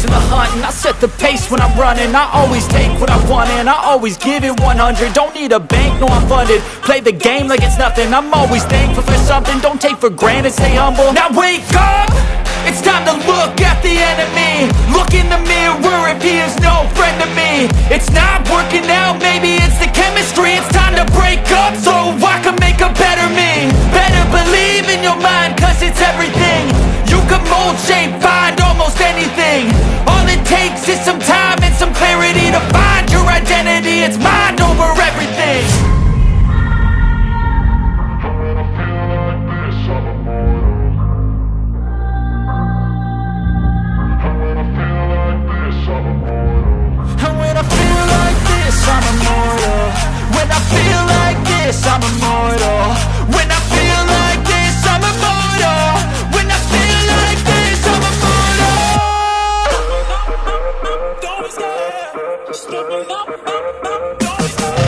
in the hunt, and I set the pace when I'm running. I always take what I want and I always give it 100. Don't need a bank, no I'm funded. Play the game like it's nothing. I'm always thankful for something. Don't take for granted, stay humble. Now wake up! It's time to look at the enemy. Look in the mirror if he is no friend to me. It's not working out, maybe it's the chemistry. It's time to break up so I can make a better me. Better believe in your mind, cause it's everything. You can mold, shape, find almost anything. All it takes is some time and some clarity to find your identity. It's mind over everything. I'm immortal. When I feel like this, I'm immortal. When I feel like this, I'm immortal. When I feel like this, I'm immortal. Don't stop, stepping up, don't stop.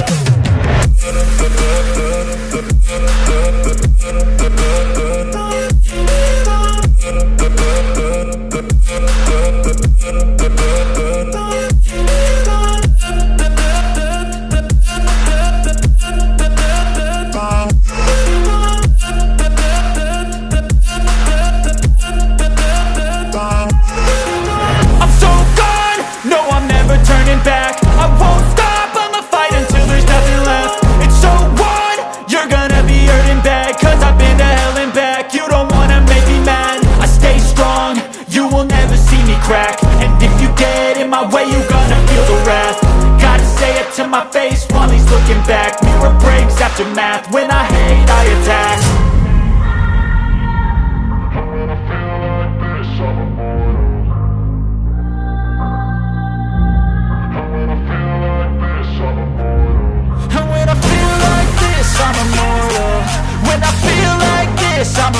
And if you get in my way, you gonna feel the wrath. Gotta say it to my face while he's looking back. Mirror breaks after math. When I hate, I attack. When I feel like this, I'm immortal. When I feel like this, I'm immortal. When I feel like this, I'm immortal. When I feel like this, I'm